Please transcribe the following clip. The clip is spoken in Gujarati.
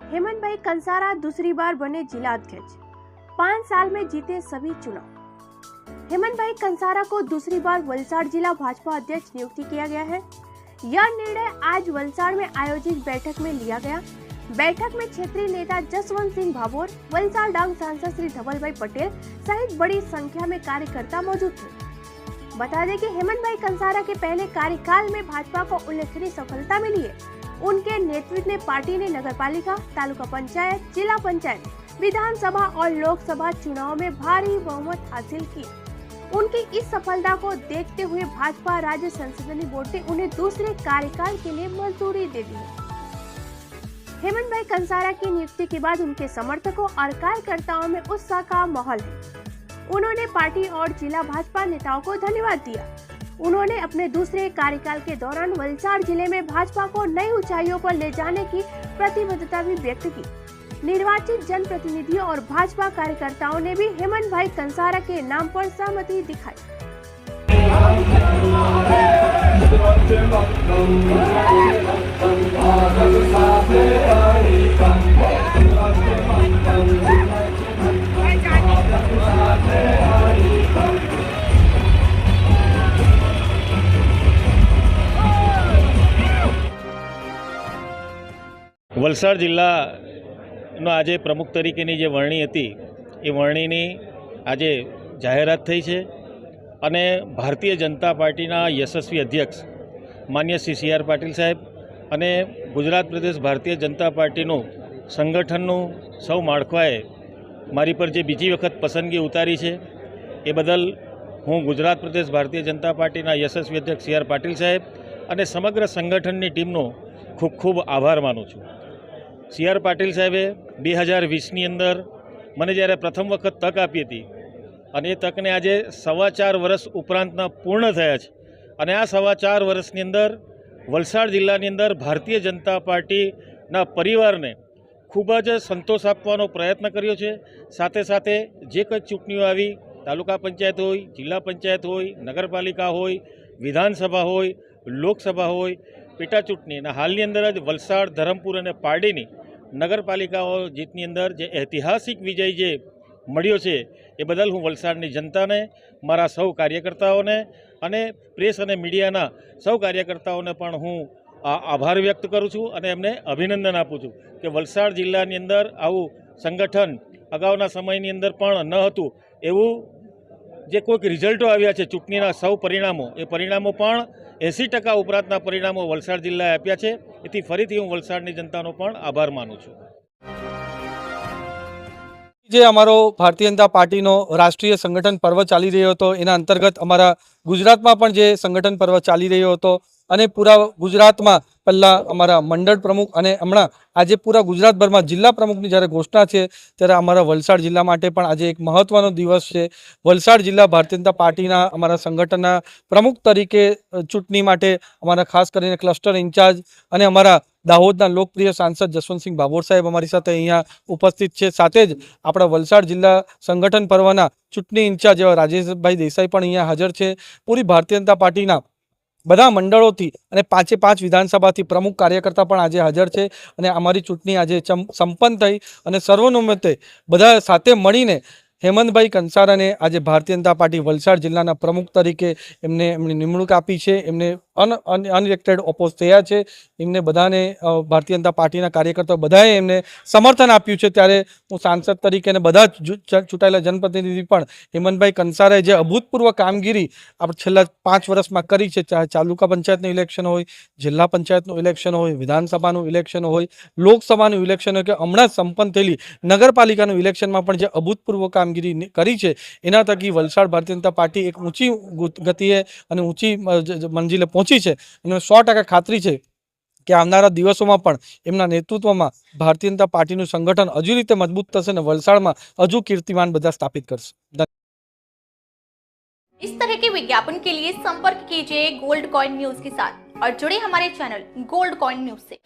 हेमंत भाई कंसारा दूसरी बार बने जिला अध्यक्ष। 5 साल में जीते सभी चुनाव। हेमंत भाई कंसारा को दूसरी बार वलसाड़ जिला भाजपा अध्यक्ष नियुक्ति किया गया है। यह निर्णय आज वलसाड़ में आयोजित बैठक में लिया गया। बैठक में क्षेत्रीय नेता जसवंत सिंह भाभोर, वलसाड़ डांग सांसद श्री धवल भाई पटेल सहित बड़ी संख्या में कार्यकर्ता मौजूद थे। बता दें कि हेमंत भाई कंसारा के पहले कार्यकाल में भाजपा को उल्लेखनीय सफलता मिली है। उनके नेतृत्व में पार्टी ने नगरपालिका, तालुका पंचायत, जिला पंचायत, विधानसभा और लोकसभा चुनाव में भारी बहुमत हासिल की। उनकी इस सफलता को देखते हुए भाजपा राज्य संसदीय बोर्ड ने उन्हें दूसरे कार्यकाल के लिए मंजूरी दे दी है। हेमंत भाई कंसारा की नियुक्ति के बाद उनके समर्थकों और कार्यकर्ताओं में उत्साह का माहौल है। उन्होंने पार्टी और जिला भाजपा नेताओं को धन्यवाद दिया। उन्होंने अपने दूसरे कार्यकाल के दौरान वलसाड़ जिले में भाजपा को नई ऊंचाइयों पर ले जाने की प्रतिबद्धता भी व्यक्त की। निर्वाचित जनप्रतिनिधियों और भाजपा कार्यकर्ताओं ने भी हेमंत भाई कंसारा के नाम पर सहमति दिखाई। વલસાડ જિલ્લાનો આજે પ્રમુખ તરીકેની જે વરણી હતી એ વરણીની આજે જાહેરાત થઈ છે અને ભારતીય જનતા પાર્ટીના યશસ્વી અધ્યક્ષ માન્ય શ્રી સી આર પાટીલ સાહેબ અને ગુજરાત પ્રદેશ ભારતીય જનતા પાર્ટીનું સંગઠનનું સૌ માળખાએ મારી પર જે બીજી વખત પસંદગી ઉતારી છે એ બદલ હું ગુજરાત પ્રદેશ ભારતીય જનતા પાર્ટીના યશસ્વી અધ્યક્ષ સી આર પાટીલ સાહેબ અને સમગ્ર સંગઠનની ટીમનો ખૂબ ખૂબ આભાર માનું છું। સી આર પાટીલ સાહેબે 2020ની અંદર મને જ્યારે પ્રથમ વખત તક આપી હતી અને એ તકને આજે 4.25 વર્ષ ઉપરાંતના પૂર્ણ થયા છે અને આ 4.25 વર્ષની અંદર વલસાડ જિલ્લાની અંદર ભારતીય જનતા પાર્ટીના પરિવારને ખૂબ જ સંતોષ આપવાનો પ્રયત્ન કર્યો છે। સાથે સાથે જે કંઈ ચૂંટણીઓ આવી, તાલુકા પંચાયત હોય, જિલ્લા પંચાયત હોય, નગરપાલિકા હોય, વિધાનસભા હોય, લોકસભા હોય, પેટા ચૂંટણી અને હાલની અંદર જ વલસાડ, ધરમપુર અને પારડીની નગરપાલિકાઓ જીતની અંદર જે ઐતિહાસિક વિજય જે મળ્યો છે એ બદલ હું વલસાડની જનતાને, મારા સૌ કાર્યકર્તાઓને અને પ્રેસ અને મીડિયાના સૌ કાર્યકર્તાઓને પણ હું આભાર વ્યક્ત કરું છું અને એમને અભિનંદન આપું છું કે વલસાડ જિલ્લાની અંદર આવું સંગઠન અગાઉના સમયની અંદર પણ ન હતું। એવું જે કોઈક રિઝલ્ટો આવ્યા છે ચૂંટણીના સૌ પરિણામો, એ પરિણામો પણ 80% ઉપરાંતના પરિણામો વલસાડ જિલ્લાએ આપ્યા છે। એથી ફરીથી હું વલસાડની જનતાનો પણ આભાર માનું છું। જે અમારો ભારતીય જનતા પાર્ટીનો રાષ્ટ્રીય સંગઠન પર્વ ચાલી રહ્યો હતો એના અંતર્ગત અમારા ગુજરાતમાં પણ જે સંગઠન પર્વ ચાલી રહ્યો હતો અને પૂરા ગુજરાતમાં પહેલાં અમારા મંડળ પ્રમુખ અને હમણાં આજે પૂરા ગુજરાતભરમાં જિલ્લા પ્રમુખની જ્યારે ઘોષણા છે ત્યારે અમારા વલસાડ જિલ્લા માટે પણ આજે એક મહત્ત્વનો દિવસ છે। વલસાડ જિલ્લા ભારતીય જનતા પાર્ટીના અમારા સંગઠનના પ્રમુખ તરીકે ચૂંટણી માટે અમારા ખાસ કરીને ક્લસ્ટર ઇન્ચાર્જ અને અમારા દાહોદના લોકપ્રિય સાંસદ જસવંતસિંહ ભાભોર સાહેબ અમારી સાથે અહીંયા ઉપસ્થિત છે। સાથે જ આપણા વલસાડ જિલ્લા સંગઠન પર્વના ચૂંટણી ઇન્ચાર્જ એવા રાજેશભાઈ દેસાઈ પણ અહીંયા હાજર છે। પૂરી ભારતીય જનતા પાર્ટીના બધા મંડળોથી અને 5 વિધાનસભાથી પ્રમુખ કાર્યકર્તા પણ આજે હાજર છે અને અમારી ચૂંટણી આજે સંપન્ન થઈ અને સર્વોનુમતે બધા સાથે મળીને હેમંતભાઈ કંસારાને આજે ભારતીય જનતા પાર્ટી વલસાડ જિલ્લાના પ્રમુખ તરીકે એમની નિમણૂક આપી છે। એમને અનઇલેક્ટેડ ઓપોઝ થયા છે। એમને બધાને ભારતીય જનતા પાર્ટીના કાર્યકર્તાઓ બધાએ એમને સમર્થન આપ્યું છે। ત્યારે હું સાંસદ તરીકે અને બધા ચૂંટાયેલા જનપ્રતિનિધિ પણ હેમંતભાઈ કંસારાએ જે અભૂતપૂર્વ કામગીરી આપણે છેલ્લા 5 વર્ષમાં કરી છે, ચાહે તાલુકા પંચાયતનું ઇલેક્શન હોય, જિલ્લા પંચાયતનું ઇલેક્શન હોય, વિધાનસભાનું ઇલેક્શન હોય, લોકસભાનું ઇલેક્શન હોય કે હમણાં સંપન્ન થયેલી નગરપાલિકાનું ઇલેક્શનમાં પણ જે અભૂતપૂર્વ કામગીરી કરી છે એના થકી વલસાડ ભારતીય જનતા પાર્ટી એક ઊંચી ગતિએ અને ઊંચી મંજિલે પહોંચી છે અને 100% ખાતરી છે કે આવનારા દિવસોમાં પણ એમના નેતૃત્વમાં ભારતીય જનતા પાર્ટીનું સંગઠન હજુ રીતે મજબૂત થશે અને વલસાડમાં હજુ કીર્તિમાન બધા સ્થાપિત કરશે। इस तरह के विज्ञापन के लिए संपर्क कीजिए गोल्ड कॉइन न्यूज के साथ और जुड़े हमारे चैनल गोल्ड कॉइन न्यूज से।